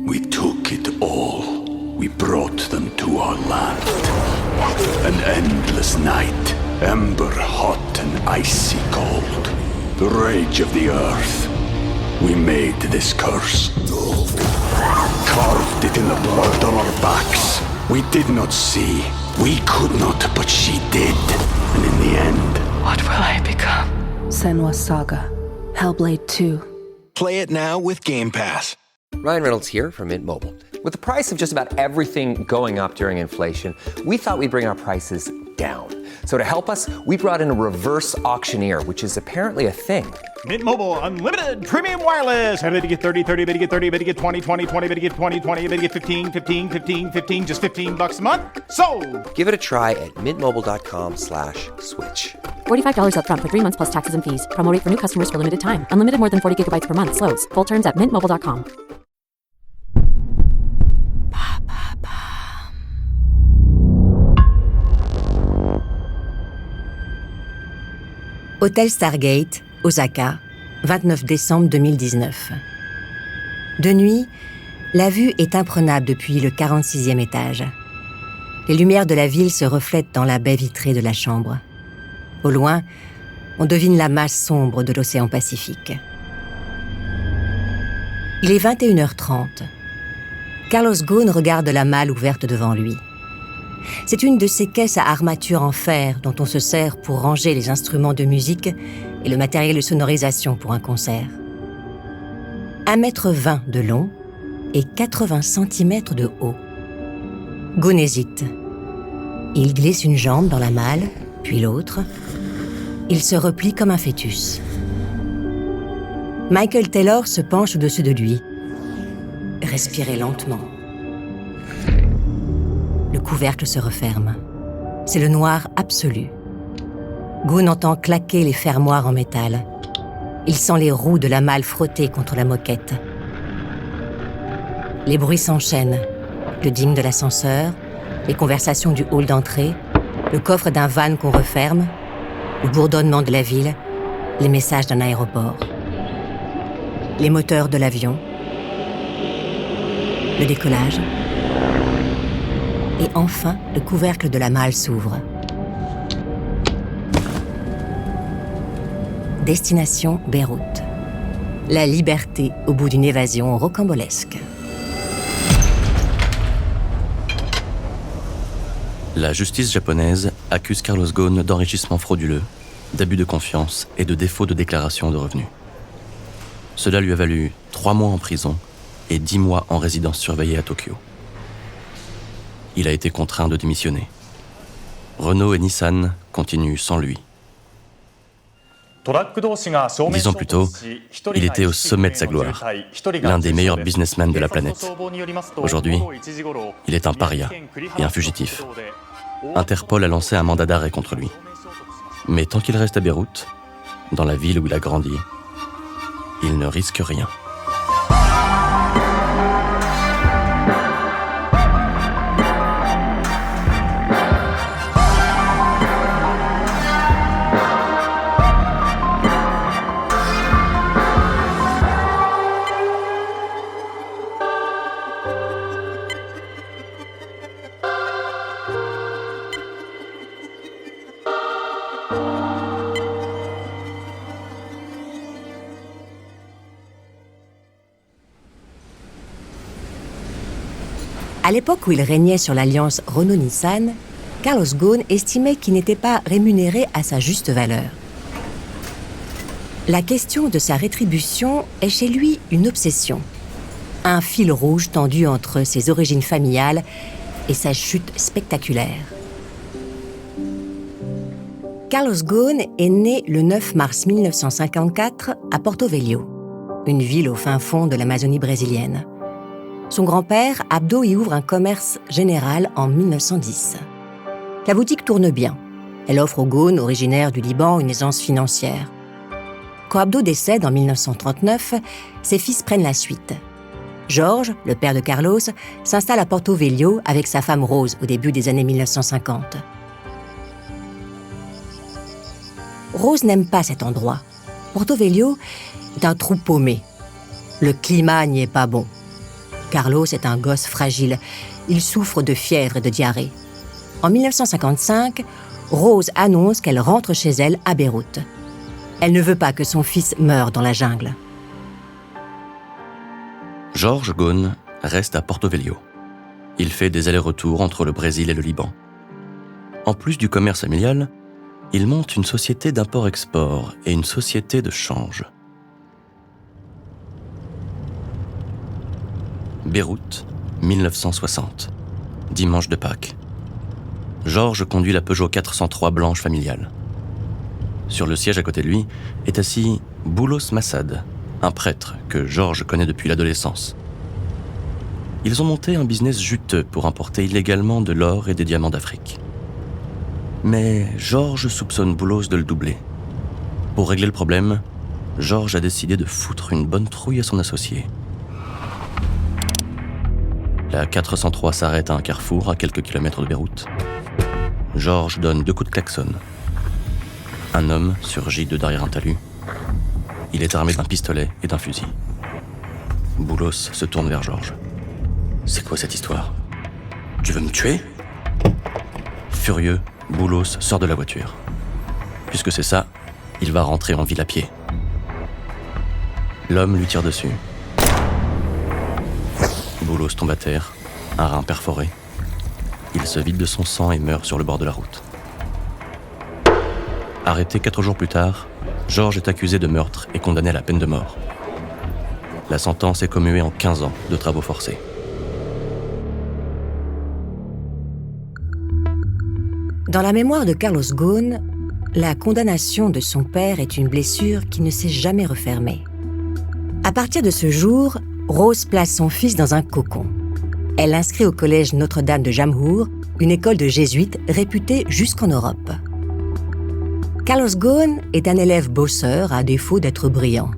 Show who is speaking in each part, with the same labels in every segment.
Speaker 1: We took it all. We brought them to our land. An endless night, ember hot and icy cold. The rage of the earth. We made this curse. Carved it in the blood on our backs. We did not see. We could not, but she did. And in the end...
Speaker 2: What will I become?
Speaker 3: Senua's Saga. Hellblade 2.
Speaker 4: Play it now with Game Pass.
Speaker 5: Ryan Reynolds here from Mint Mobile. With the price of just about everything going up during inflation, we thought we'd bring our prices down. So to help us, we brought in a reverse auctioneer, which is apparently a thing.
Speaker 6: Mint Mobile Unlimited Premium Wireless. How to get 30, 30, bit to get 30, bit to get 20, 20, 20, bit to get 20, 20, bit to get 15, 15, 15, 15, just $15 a month? Sold!
Speaker 5: Give it a try at mintmobile.com/switch.
Speaker 7: $45 up front for 3 months plus taxes and fees. Promo rate for new customers for limited time. Unlimited more than 40 gigabytes per month. Slows full terms at mintmobile.com.
Speaker 8: Hôtel Stargate, Osaka, 29 décembre 2019. De nuit, la vue est imprenable depuis le 46e étage. Les lumières de la ville se reflètent dans la baie vitrée de la chambre. Au loin, on devine la masse sombre de l'océan Pacifique. Il est 21h30. Carlos Ghosn regarde la malle ouverte devant lui. C'est une de ces caisses à armature en fer dont on se sert pour ranger les instruments de musique et le matériel de sonorisation pour un concert. 1,20 m de long et 80 cm de haut. Ghosn hésite. Il glisse une jambe dans la malle, puis l'autre. Il se replie comme un fœtus. Michael Taylor se penche au-dessus de lui. Respirez lentement. Le couvercle se referme. C'est le noir absolu. Ghosn entend claquer les fermoirs en métal. Il sent les roues de la malle frotter contre la moquette. Les bruits s'enchaînent. Le ding de l'ascenseur, les conversations du hall d'entrée, le coffre d'un van qu'on referme, le bourdonnement de la ville, les messages d'un aéroport. Les moteurs de l'avion, le décollage. Et enfin, le couvercle de la malle s'ouvre. Destination Beyrouth. La liberté au bout d'une évasion rocambolesque.
Speaker 9: La justice japonaise accuse Carlos Ghosn d'enrichissement frauduleux, d'abus de confiance et de défaut de déclaration de revenus. Cela lui a valu 3 mois en prison et 10 mois en résidence surveillée à Tokyo. Il a été contraint de démissionner. Renault et Nissan continuent sans lui. 10 ans plus tôt, il était au sommet de sa gloire, l'un des meilleurs businessmen de la planète. Aujourd'hui, il est un paria et un fugitif. Interpol a lancé un mandat d'arrêt contre lui. Mais tant qu'il reste à Beyrouth, dans la ville où il a grandi, il ne risque rien.
Speaker 8: À l'époque où il régnait sur l'alliance Renault-Nissan, Carlos Ghosn estimait qu'il n'était pas rémunéré à sa juste valeur. La question de sa rétribution est chez lui une obsession. Un fil rouge tendu entre ses origines familiales et sa chute spectaculaire. Carlos Ghosn est né le 9 mars 1954 à Porto Velho, une ville au fin fond de l'Amazonie brésilienne. Son grand-père, Abdo, y ouvre un commerce général en 1910. La boutique tourne bien. Elle offre aux Ghosn, originaires du Liban, une aisance financière. Quand Abdo décède en 1939, ses fils prennent la suite. Georges, le père de Carlos, s'installe à Porto Velho avec sa femme Rose au début des années 1950. Rose n'aime pas cet endroit. Porto Velho est un trou paumé. Le climat n'y est pas bon. Carlos est un gosse fragile. Il souffre de fièvre et de diarrhée. En 1955, Rose annonce qu'elle rentre chez elle à Beyrouth. Elle ne veut pas que son fils meure dans la jungle.
Speaker 9: George Ghosn reste à Porto Velho. Il fait des allers-retours entre le Brésil et le Liban. En plus du commerce familial, il monte une société d'import-export et une société de change. Beyrouth, 1960. Dimanche de Pâques. Georges conduit la Peugeot 403 blanche familiale. Sur le siège à côté de lui est assis Boulos Massad, un prêtre que Georges connaît depuis l'adolescence. Ils ont monté un business juteux pour importer illégalement de l'or et des diamants d'Afrique. Mais Georges soupçonne Boulos de le doubler. Pour régler le problème, Georges a décidé de foutre une bonne trouille à son associé. La 403 s'arrête à un carrefour à quelques kilomètres de Beyrouth. Georges donne 2 coups de klaxon. Un homme surgit de derrière un talus. Il est armé d'un pistolet et d'un fusil. Boulos se tourne vers Georges. « C'est quoi cette histoire ? Tu veux me tuer ?» Furieux, Boulos sort de la voiture. Puisque c'est ça, il va rentrer en ville à pied. L'homme lui tire dessus. Boulos tombe à terre, un rein perforé. Il se vide de son sang et meurt sur le bord de la route. Arrêté 4 jours plus tard, Georges est accusé de meurtre et condamné à la peine de mort. La sentence est commuée en 15 ans de travaux forcés.
Speaker 8: Dans la mémoire de Carlos Ghosn, la condamnation de son père est une blessure qui ne s'est jamais refermée. À partir de ce jour, Rose place son fils dans un cocon. Elle l'inscrit au collège Notre-Dame de Jamhour, une école de jésuites réputée jusqu'en Europe. Carlos Ghosn est un élève bosseur à défaut d'être brillant.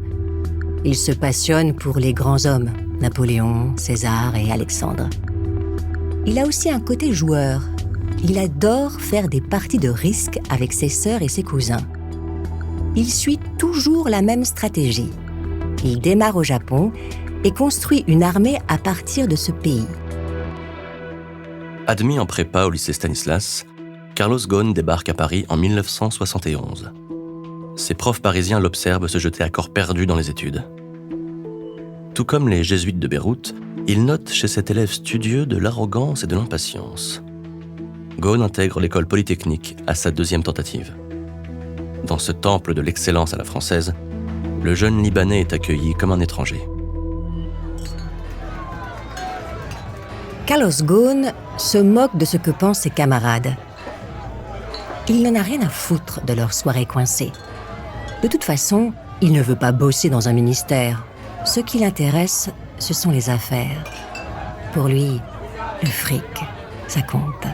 Speaker 8: Il se passionne pour les grands hommes, Napoléon, César et Alexandre. Il a aussi un côté joueur. Il adore faire des parties de risque avec ses sœurs et ses cousins. Il suit toujours la même stratégie. Il démarre au Japon et construit une armée à partir de ce pays.
Speaker 9: Admis en prépa au lycée Stanislas, Carlos Ghosn débarque à Paris en 1971. Ses profs parisiens l'observent se jeter à corps perdu dans les études. Tout comme les jésuites de Beyrouth, il note chez cet élève studieux de l'arrogance et de l'impatience. Ghosn intègre l'école polytechnique à sa 2e tentative. Dans ce temple de l'excellence à la française, le jeune Libanais est accueilli comme un étranger.
Speaker 8: Carlos Ghosn se moque de ce que pensent ses camarades. Il n'en a rien à foutre de leur soirée coincée. De toute façon, il ne veut pas bosser dans un ministère. Ce qui l'intéresse, ce sont les affaires. Pour lui, le fric, ça compte.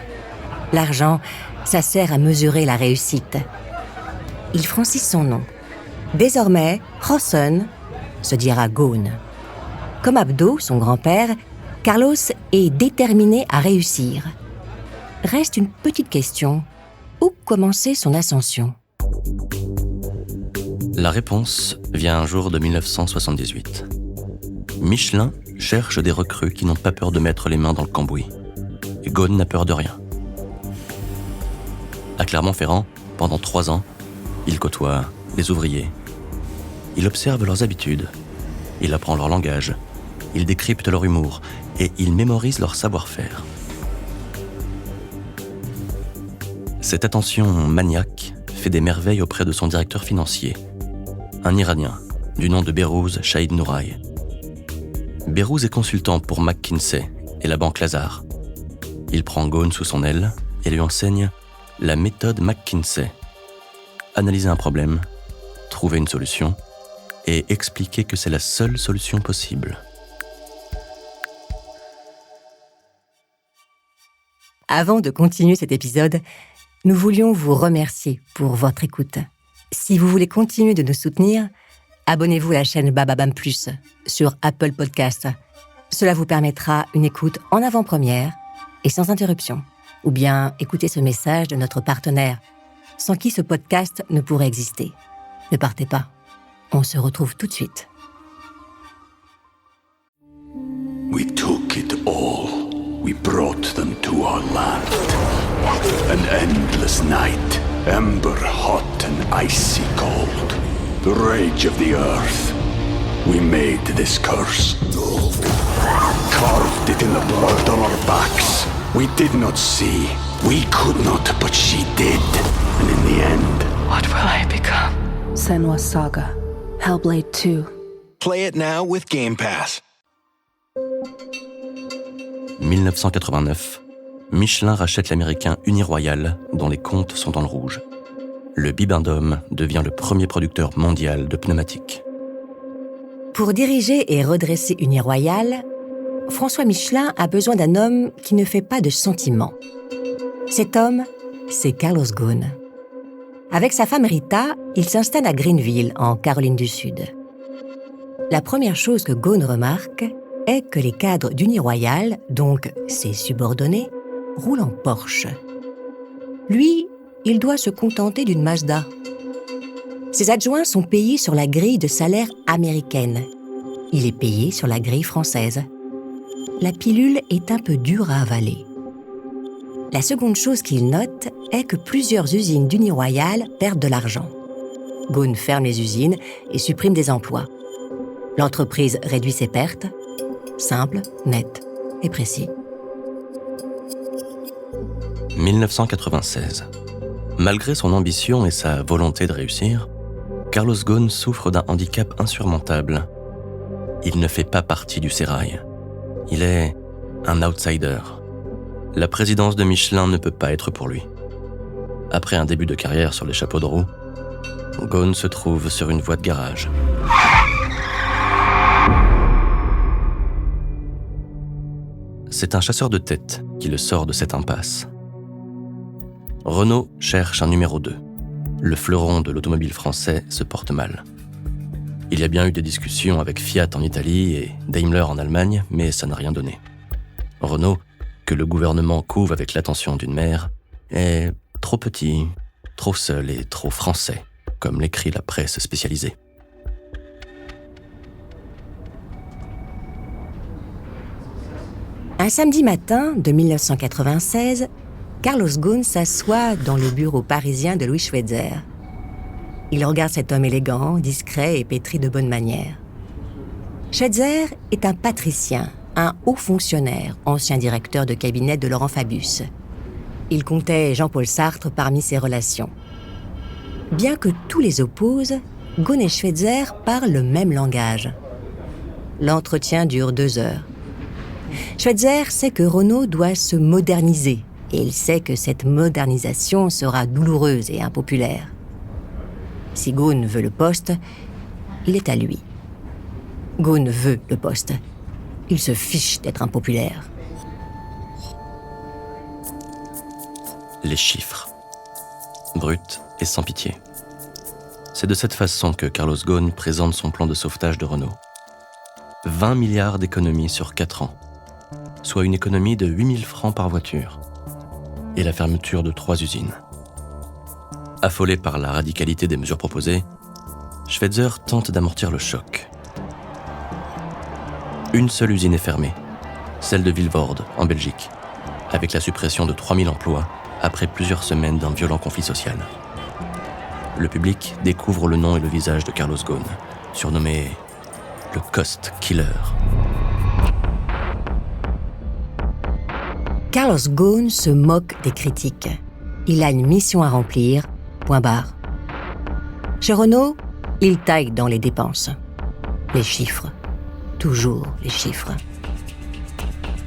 Speaker 8: L'argent, ça sert à mesurer la réussite. Il franchit son nom. Désormais, Rossen se dira Ghosn. Comme Abdo, son grand-père, Carlos est déterminé à réussir. Reste une petite question. Où commencer son ascension ?
Speaker 9: La réponse vient un jour de 1978. Michelin cherche des recrues qui n'ont pas peur de mettre les mains dans le cambouis. Et Ghosn n'a peur de rien. À Clermont-Ferrand, pendant 3 ans, il côtoie les ouvriers. Il observe leurs habitudes. Il apprend leur langage. Il décrypte leur humour. Et il mémorise leur savoir-faire. Cette attention maniaque fait des merveilles auprès de son directeur financier, un Iranien du nom de Behrouz Shahid Nouraï. Behrouz est consultant pour McKinsey et la banque Lazare. Il prend Ghosn sous son aile et lui enseigne la méthode McKinsey. Analyser un problème, trouver une solution et expliquer que c'est la seule solution possible.
Speaker 8: Avant de continuer cet épisode, nous voulions vous remercier pour votre écoute. Si vous voulez continuer de nous soutenir, abonnez-vous à la chaîne Bababam Plus sur Apple Podcasts. Cela vous permettra une écoute en avant-première et sans interruption. Ou bien écoutez ce message de notre partenaire, sans qui ce podcast ne pourrait exister. Ne partez pas, on se retrouve tout de suite.
Speaker 1: We took it all. We brought them to our land. An endless night, ember hot and icy cold. The rage of the earth. We made this curse. Carved it in the blood on our backs. We did not see. We could not, but she did. And in the end...
Speaker 3: What will I become? Senua's Saga. Hellblade 2.
Speaker 4: Play it now with Game Pass.
Speaker 9: 1989, Michelin rachète l'américain Uniroyal, dont les comptes sont dans le rouge. Le Bibendum devient le premier producteur mondial de pneumatiques.
Speaker 8: Pour diriger et redresser Uniroyal, François Michelin a besoin d'un homme qui ne fait pas de sentiments. Cet homme, c'est Carlos Ghosn. Avec sa femme Rita, il s'installe à Greenville, en Caroline du Sud. La première chose que Ghosn remarque est que les cadres d'Uniroyal, donc ses subordonnés, roulent en Porsche. Lui, il doit se contenter d'une Mazda. Ses adjoints sont payés sur la grille de salaire américaine. Il est payé sur la grille française. La pilule est un peu dure à avaler. La seconde chose qu'il note est que plusieurs usines d'Uniroyal perdent de l'argent. Ghosn ferme les usines et supprime des emplois. L'entreprise réduit ses pertes. Simple, net et précis.
Speaker 9: 1996. Malgré son ambition et sa volonté de réussir, Carlos Ghosn souffre d'un handicap insurmontable. Il ne fait pas partie du sérail. Il est un outsider. La présidence de Michelin ne peut pas être pour lui. Après un début de carrière sur les chapeaux de roue, Ghosn se trouve sur une voie de garage. C'est un chasseur de tête qui le sort de cette impasse. Renault cherche un numéro 2. Le fleuron de l'automobile français se porte mal. Il y a bien eu des discussions avec Fiat en Italie et Daimler en Allemagne, mais ça n'a rien donné. Renault, que le gouvernement couve avec l'attention d'une mère, est trop petit, trop seul et trop français, comme l'écrit la presse spécialisée.
Speaker 8: Un samedi matin de 1996, Carlos Ghosn s'assoit dans le bureau parisien de Louis Schweitzer. Il regarde cet homme élégant, discret et pétri de bonnes manières. Schweitzer est un patricien, un haut fonctionnaire, ancien directeur de cabinet de Laurent Fabius. Il comptait Jean-Paul Sartre parmi ses relations. Bien que tous les opposent, Ghosn et Schweitzer parlent le même langage. L'entretien dure 2 heures. Schweitzer sait que Renault doit se moderniser et il sait que cette modernisation sera douloureuse et impopulaire. Si Ghosn veut le poste, il est à lui. Ghosn veut le poste. Il se fiche d'être impopulaire.
Speaker 9: Les chiffres. Bruts et sans pitié. C'est de cette façon que Carlos Ghosn présente son plan de sauvetage de Renault. 20 milliards d'économies sur 4 ans, soit une économie de 8 000 francs par voiture, et la fermeture de 3 usines. Affolé par la radicalité des mesures proposées, Schweitzer tente d'amortir le choc. Une seule usine est fermée, celle de Vilvoorde, en Belgique, avec la suppression de 3 000 emplois après plusieurs semaines d'un violent conflit social. Le public découvre le nom et le visage de Carlos Ghosn, surnommé le Cost Killer.
Speaker 8: Carlos Ghosn se moque des critiques. Il a une mission à remplir, point barre. Chez Renault, il taille dans les dépenses. Les chiffres. Toujours les chiffres.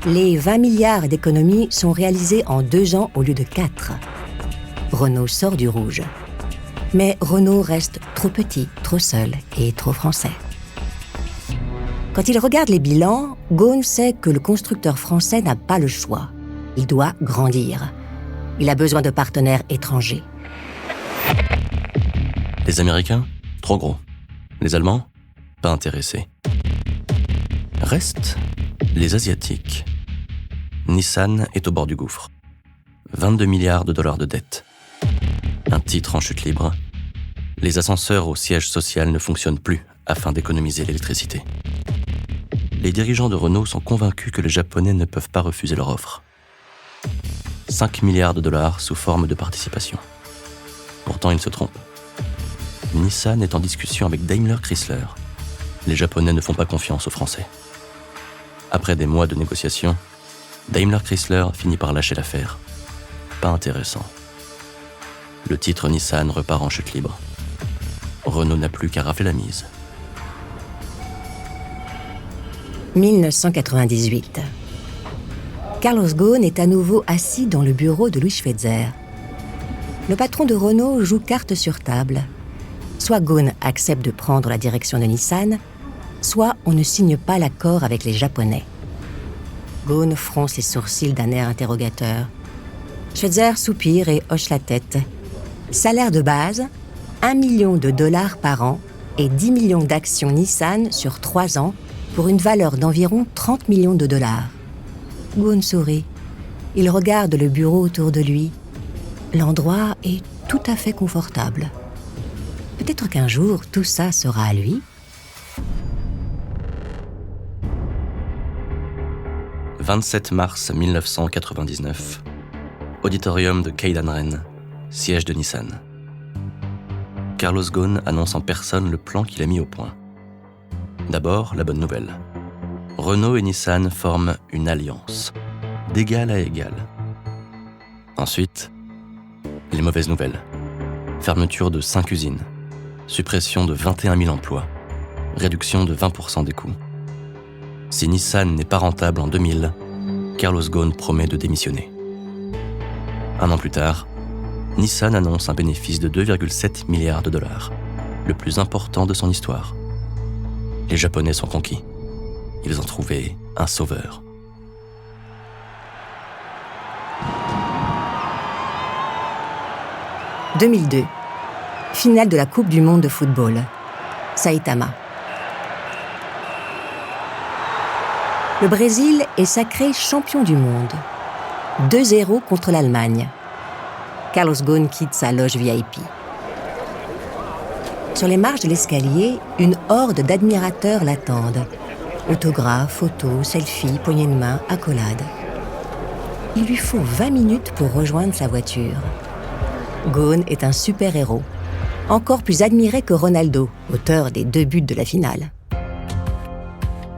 Speaker 8: Les 20 milliards d'économies sont réalisés en 2 ans au lieu de 4. Renault sort du rouge. Mais Renault reste trop petit, trop seul et trop français. Quand il regarde les bilans, Ghosn sait que le constructeur français n'a pas le choix. Il doit grandir. Il a besoin de partenaires étrangers.
Speaker 9: Les Américains, trop gros. Les Allemands, pas intéressés. Restent les Asiatiques. Nissan est au bord du gouffre. 22 milliards de dollars de dette. Un titre en chute libre. Les ascenseurs au siège social ne fonctionnent plus afin d'économiser l'électricité. les dirigeants de Renault sont convaincus que les Japonais ne peuvent pas refuser leur offre. 5 milliards de dollars sous forme de participation. Pourtant, ils se trompent. Nissan est en discussion avec Daimler Chrysler. Les Japonais ne font pas confiance aux Français. Après des mois de négociations, Daimler Chrysler finit par lâcher l'affaire. Pas intéressant. Le titre Nissan repart en chute libre. Renault n'a plus qu'à rafler la mise.
Speaker 8: 1998. Carlos Ghosn est à nouveau assis dans le bureau de Louis Schweitzer. Le patron de Renault joue carte sur table. Soit Ghosn accepte de prendre la direction de Nissan, soit on ne signe pas l'accord avec les Japonais. Ghosn fronce les sourcils d'un air interrogateur. Schweitzer soupire et hoche la tête. Salaire de base, 1 million de dollars par an et 10 millions d'actions Nissan sur 3 ans pour une valeur d'environ 30 millions de dollars. Ghosn sourit. Il regarde le bureau autour de lui. L'endroit est tout à fait confortable. Peut-être qu'un jour, tout ça sera à lui.
Speaker 9: « 27 mars 1999. Auditorium de Keidanren, siège de Nissan. Carlos Ghosn annonce en personne le plan qu'il a mis au point. D'abord, la bonne nouvelle. Renault et Nissan forment une alliance, d'égal à égal. Ensuite, les mauvaises nouvelles. Fermeture de 5 usines, suppression de 21 000 emplois, réduction de 20% des coûts. Si Nissan n'est pas rentable en 2000, Carlos Ghosn promet de démissionner. 1 an plus tard, Nissan annonce un bénéfice de 2,7 milliards de dollars, le plus important de son histoire. Les Japonais sont conquis. Ils ont trouvé un sauveur.
Speaker 8: « 2002. Finale de la Coupe du monde de football. Saitama. Le Brésil est sacré champion du monde. 2-0 contre l'Allemagne. Carlos Ghosn quitte sa loge VIP. Sur les marches de l'escalier, une horde d'admirateurs l'attendent. Autographes, photos, selfies, poignées de main, accolades. Il lui faut 20 minutes pour rejoindre sa voiture. Ghosn est un super-héros, encore plus admiré que Ronaldo, auteur des 2 buts de la finale.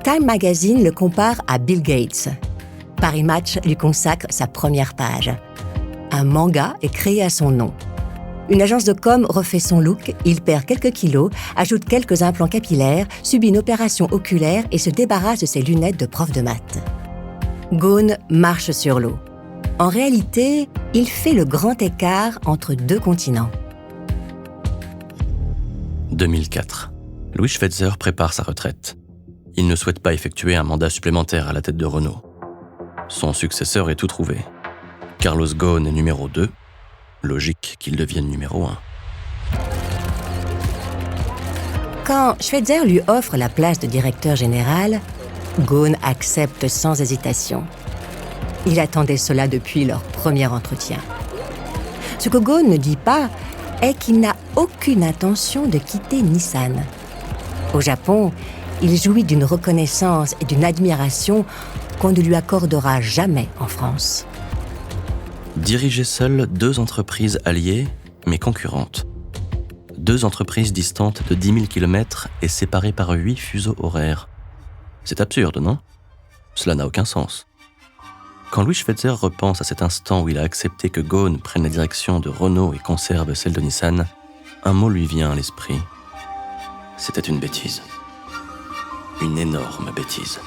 Speaker 8: Time Magazine le compare à Bill Gates. Paris Match lui consacre sa première page. Un manga est créé à son nom. Une agence de com refait son look, il perd quelques kilos, ajoute quelques implants capillaires, subit une opération oculaire et se débarrasse de ses lunettes de prof de maths. Ghosn marche sur l'eau. En réalité, il fait le grand écart entre 2 continents.
Speaker 9: 2004. Louis Schweitzer prépare sa retraite. Il ne souhaite pas effectuer un mandat supplémentaire à la tête de Renault. Son successeur est tout trouvé. Carlos Ghosn est numéro 2. Logique qu'il devienne numéro 1.
Speaker 8: Quand Schweitzer lui offre la place de directeur général, Ghosn accepte sans hésitation. Il attendait cela depuis leur premier entretien. Ce que Ghosn ne dit pas est qu'il n'a aucune intention de quitter Nissan. Au Japon, il jouit d'une reconnaissance et d'une admiration qu'on ne lui accordera jamais en France.
Speaker 9: Diriger seul 2 entreprises alliées, mais concurrentes. 2 entreprises distantes de 10 000 km et séparées par 8 fuseaux horaires. C'est absurde, non ? Cela n'a aucun sens. Quand Louis Schweitzer repense à cet instant où il a accepté que Ghosn prenne la direction de Renault et conserve celle de Nissan, un mot lui vient à l'esprit. C'était une bêtise. Une énorme bêtise.